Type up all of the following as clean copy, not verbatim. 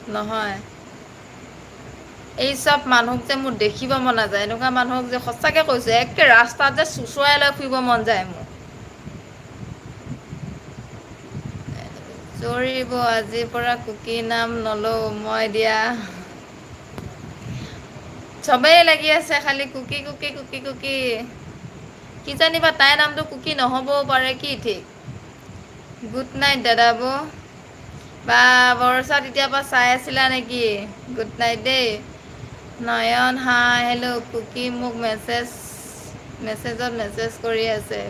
নহয় এই চব মানুহক যে মোৰ দেখিব মন নাযায় এনেকুৱা মানুহক যে সঁচাকৈ কৈছোঁ একে ৰাস্তাত যে চুঁচৰাই লৈ ফুৰিব মন যায় মোৰ চৰিব আজিৰ পৰা কুকি নাম নলওঁ মই দিয়া চবেই লাগি আছে খালি কুকি কুকি কুকি কুকি কি জানিবা তাইৰ নামটো কুকি নহ'বও পাৰে কি ঠিক গুড নাইট দাদা বৌ বা বৰচা তেতিয়াৰ পৰা চাই আছিলা নেকি গুড নাইট দেই নয়ন হাই হেল্ল' কুকি মোক মেছেজত মেছেজ কৰি আছে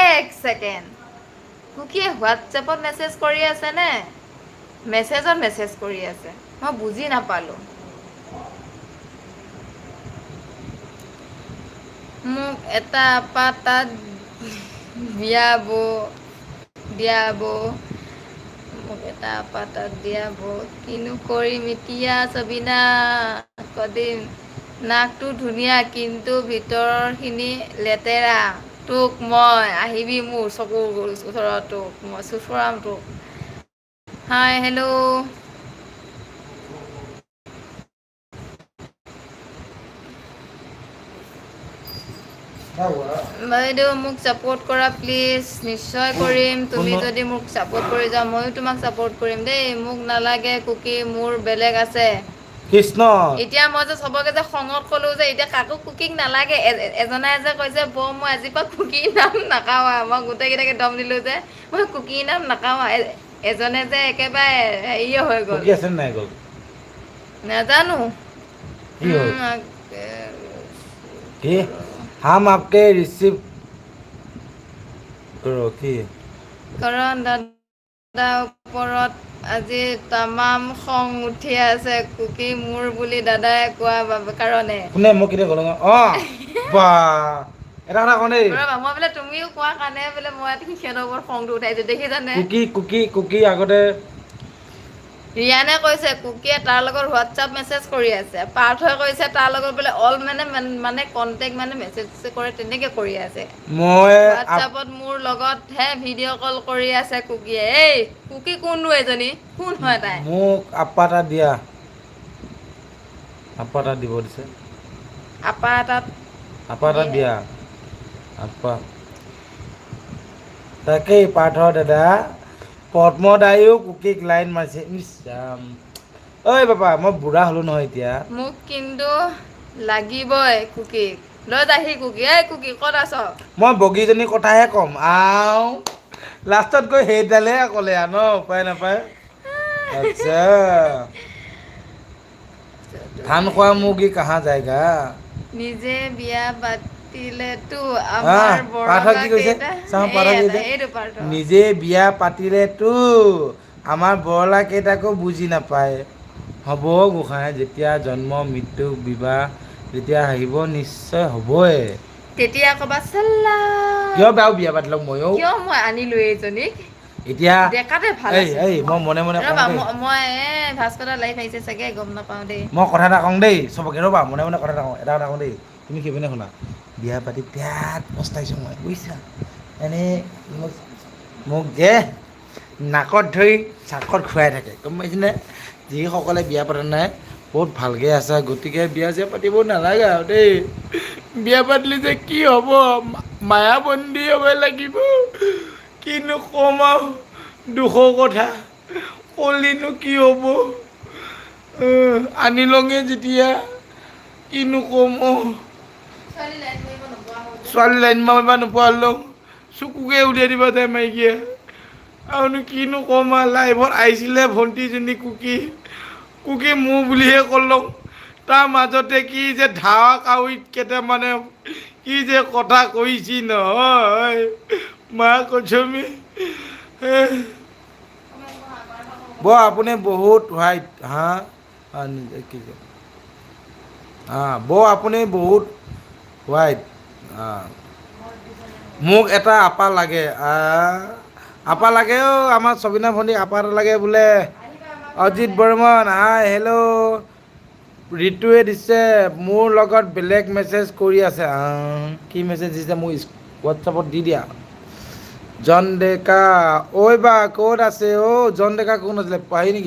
এক ছেকেণ্ড কুকিয়ে হোৱাটছএপত মেছেজ কৰি আছেনে মেছেজত মেছেজ কৰি আছে মই বুজি নাপালোঁ মোক এটা পাতাত দিয়াব মোক এটা পাতাত দিয়াব কিনো কৰিম এতিয়া ছবিনা কদিম নাকটো ধুনীয়া কিন্তু ভিতৰৰখিনি লেতেৰা তোক মই আহিবি মোৰ চকুৰ ওচৰত তোক মই চুচৰাম তোক হাই হেল্ল' বাইদেউ মোক ছাপোৰ্ট কৰা প্লিজ নিশ্চয় কৰিম তুমি যদি মোক ছাপোৰ্ট কৰি যাওঁ ময়ো তোমাক ছাপোৰ্ট কৰিম দেই মোক নালাগে কুকি মোৰ বেলেগ আছে কৃষ্ণ এতিয়া মই যে চবকে যে খঙত ক'লোঁ যে এতিয়া কাকো কুকিং নালাগে এজনাই যে কৈছে বৌ মই আজিৰ পৰা কুকিৰ নাম নাকাওঁ মই গোটেইকেইটাকে দম দিলোঁ যে মই কুকিৰ নাম নাকাওঁ এজনে যে একেবাৰে হেৰিয়ে হৈ গ'ল আছে নাই গ'ল নাজানো কি हम आपके रिसीव करो কি কাৰণ দাদা ওপৰত আজি তামাম খং উঠি আছে কুকি মোৰ বুলি দাদাই কোৱা কাৰণে কোনে মোক কেতিয়া ক'লো অঁ বা এটা কথা কওঁ দেই মই বোলে তুমিও কোৱা কাৰণে বোলে মই সিহঁতৰ ওপৰত খংটো উঠাইছোঁ দেখিছানে কুকি আগতে ৰিয়ানে কৈছে কুকিয়ে তাৰ লগত হোৱাটছআপ মেছেজ কৰি আছে পাৰ্থই কৈছে তাৰ লগত বোলে অল মানে কণ্টেক্ট মানে মেছেজ কৰে তেনেকৈ কৰি আছে মই হোৱাটছআপত মোৰ লগতহে ভিডিঅ' কল কৰি আছে কুকিয়ে এই কুকি কোননো এজনী কোন হয় তাই মোক আপা এটা দিয়া আপা এটা দিব দিছে আপা এটা দিয়া আপা তাকেই পাৰ্থ দাদা পদ্মদায়ো কুকিক লাইন মাৰিছে ইছ ৰাম ঐ বাবা মই বুঢ়া হ'লোঁ নহয় এতিয়া মোক কিন্তু লাগিবই কুকিক লৈ যাহি কুকি এই কুকি ক'ত আছ মই বগীজনীৰ কথাহে ক'ম লাষ্টত গৈ সেইডালহে ক'লে ন উপায় নাপায় আচ্ছা ধান খোৱা মুৰ্গী কাহা যায়গা নিজে বিয়া পাতিলেতো আমাৰ নিজে বিয়া পাতিলেতো আমাৰ বৰলা কেইটাকো বুজি নাপায় হ'ব গোসাঁই যেতিয়া জন্ম মৃত্যু বিবাহ যেতিয়া আহিব নিশ্চয় হ'বই তেতিয়া ক'বা চাল্লা কিয় বাৰু বিয়া পাতিলক ময়ো কিয় মই আনিলোঁ এইজনীক এতিয়া দেখাতে ভাল এই মই মনে মনে মই ভাস্কৰটা লাইভ আহিছে চাগে গম নাপাওঁ দেই মই কথা এটা কওঁ দেই চবকে ৰ'বা মনে মনে কথা এটা কওঁ এটা কওঁ দেই তুমি সেইপিনে শুনা বিয়া পাতি বিৰাট পস্তাইছোঁ মই বুজিছা এনেই মোক যে নাকত ধৰি চাকত খুৱাই থাকে গম পাইছেনে যিসকলে বিয়া পতা নাই বহুত ভালকৈ আছে গতিকে বিয়া চিয়া পাতিব নালাগে আৰু দেই বিয়া পাতিলে যে কি হ'ব মায়াবন্দী হ'ব লাগিব কিনো ক'ম আৰু দুখৰ কথা ক'লিনো কি হ'ব আনি লওঁগে যেতিয়া কিনো ক'ম ছোৱালী লাইন মাৰিব নোপোৱা হ'লেও চকুকে উলিয়াই দিব তাই মাইকীয়ে আৰুনো কিনো ক'ম আৰু লাইভত আহিছিলে ভণ্টিজনী কুকি মোৰ বুলিহে ক'লক তাৰ মাজতে কি যে ধাৱা কাউৰীত কেইটামানে কি যে কথা কৈছি নহয় মা কছমি আপুনি বহুত হোৱাইট হা কি আপুনি বহুত হোৱাইট মোক এটা আপা লাগে আপা লাগে আমাৰ ছবিনা ভণ্টিক আপা এটা লাগে বোলে অজিত বৰ্মন হাই হেল্ল' ঋতুৱে দিছে মোৰ লগত বেলেগ মেছেজ কৰি আছে কি মেছেজ দিছে মোৰ হোৱাটছআপত দি দিয়া জন ডেকা ঐ বা ক'ত আছে জন ডেকা কোন আছিলে পাহি নেকি